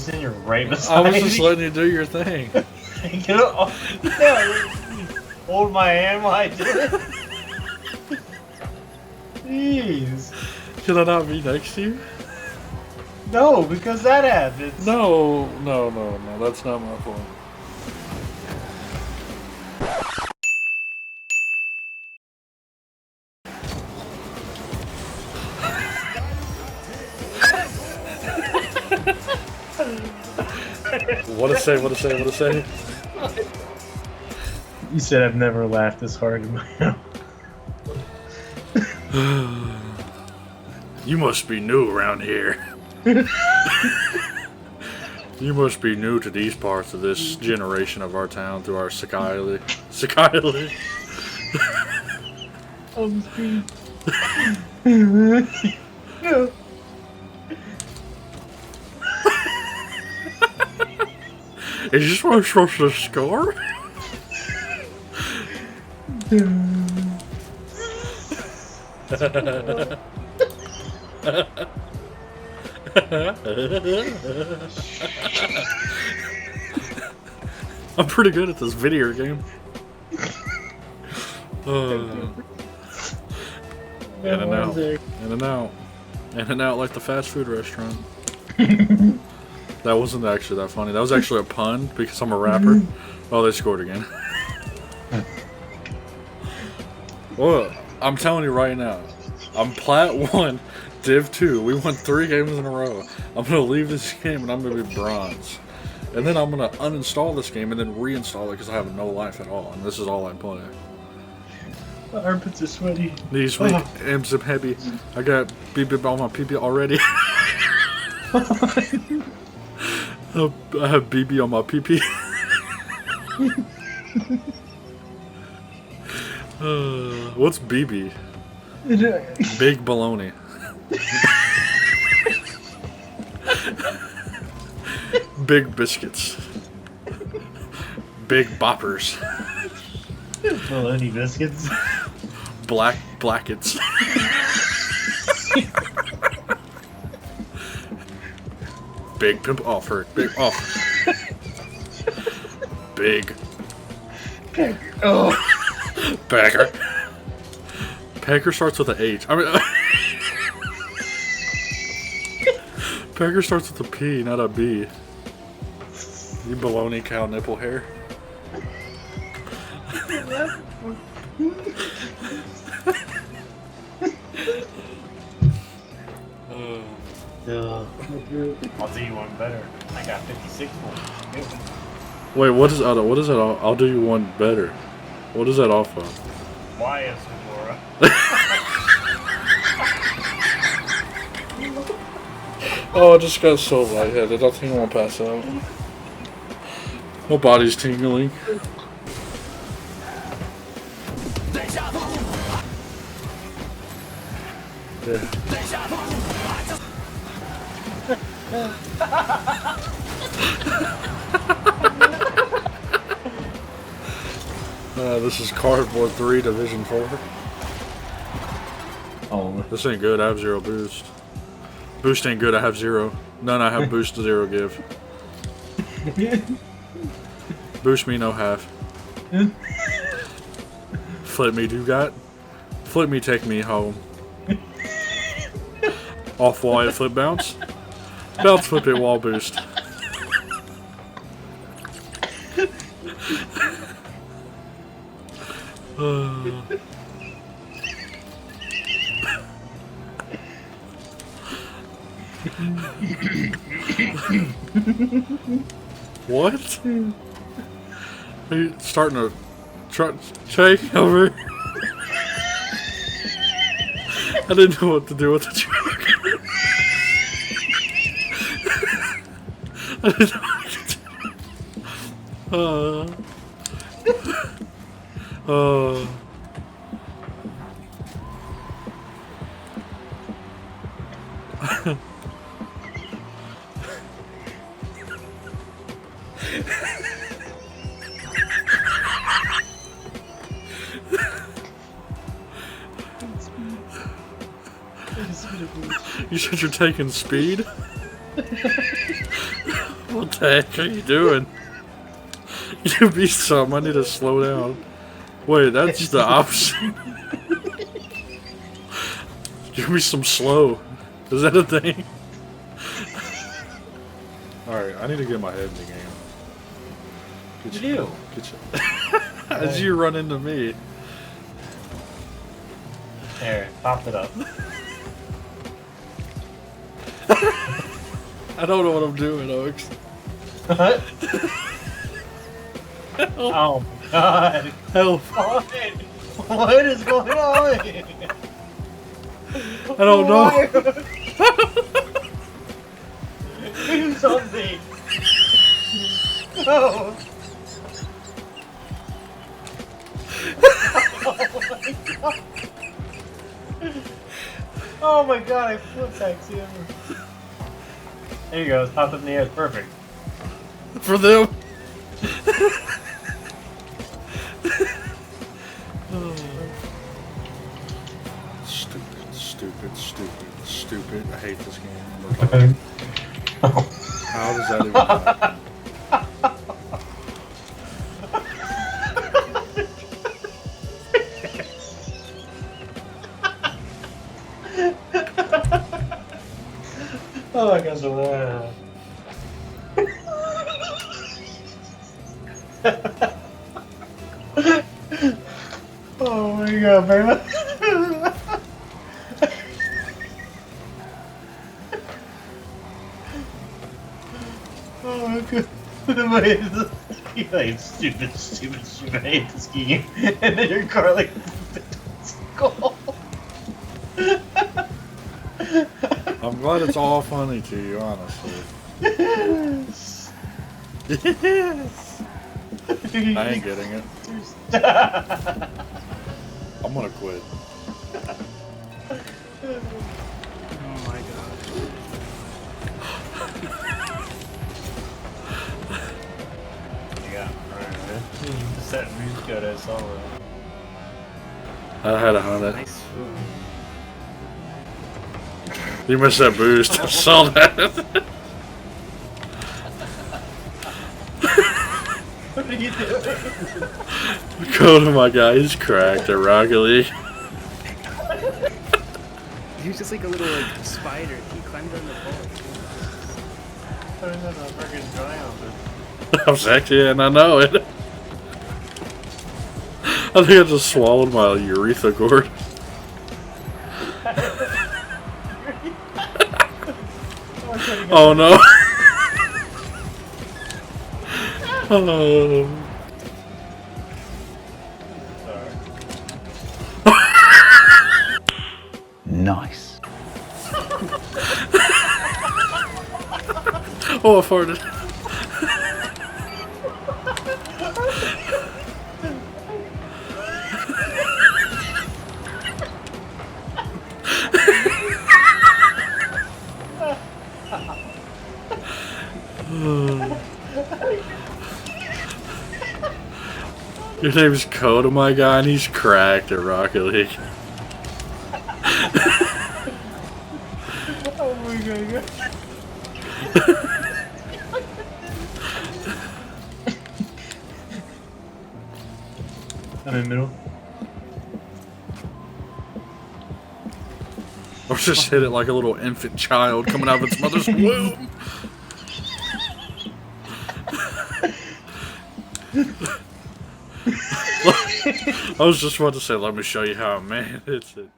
sitting here right beside I was just me. letting you do your thing. You know, hold my hand while I do it. Jeez. Can I not be next to you? No, because that happens. No, that's not my point. What to say? You said I've never laughed this hard in my life. You must be new around here. You must be new to these parts of this generation of our town through our Sakayli. On the screen. No. Is this what I'm supposed to score? I'm pretty good at this video game. In and out like the fast food restaurant. That wasn't actually that funny. That was actually a pun because I'm a rapper. Oh, they scored again. Well, I'm telling you right now, I'm Plat 1, Div 2. We won 3 games in a row. I'm going to leave this game and I'm going to be Bronze. And then I'm going to uninstall this game and then reinstall it because I have no life at all. And this is all I play. My armpits are sweaty. These week, I'm so happy. I got BB on my PP already. I have BB on my PP. What's BB? Big baloney. Big biscuits. Big boppers. Bologna biscuits. Blackets. Big pimp offer. Big off. Big. Oh. Packer. Packer starts with an H. I mean, Packer starts with a P, not a B. You baloney cow nipple hair. I'll do you one better. I got 56 points. Wait, what is that? What is that? I'll do you one better. What is that off of? Why is Laura? Oh, I just got so lightheaded. I think I want to pass out. My body's tingling. Yeah. This is Cardboard 3 Division 4. Oh. This ain't good. I have 0 boost. Boost ain't good. I have 0. None. I have boost to 0 give. Boost me no half. Flip me do got. Flip me take me home. Off wall flip bounce. Bounce flip it wall boost. What? Are you starting to shake over? I didn't know what to do with the truck. I didn't know what to do. You said you're taking speed? What the heck are you doing? You be some. I need to slow down. Wait, that's the opposite. Give me some slow. Is that a thing? Alright, I need to get my head in the game. What you do? Get you. As you run into me. There, popped it up. I don't know what I'm doing, Oaks. What? Oh my god. Help. What is going on? I don't know. Do something. No. Oh my god, I flip taxi him. There you go, it's popped up in the air, it's perfect. For them. Stupid. I hate this game. How does that even happen? Oh my gosh, wow. Oh my god, man. Oh my god. You like stupid, I hate this game. And then your car like skull. I'm glad it's all funny to you, honestly. Yes. Yes. I ain't getting it. I'm gonna quit. Oh my god. Yeah, alright. Set music out as all. I had a Honda. Nice. You missed that boost. I saw that. What are you doing? Go to my guy. He's cracked at Rocket League. He was just like a little like spider. He climbed on the pole. Turn on the freaking ground. I'm sexy and I know it. I think I just swallowed my urethra cord. Oh no. Oh. Nice. Oh, I farted. Your name's Coda, my guy, and he's cracked at Rocket League. Oh my god. I'm in the middle. Or just hit it like a little infant child coming out of its mother's womb. I was just about to say, let me show you how a man hits it.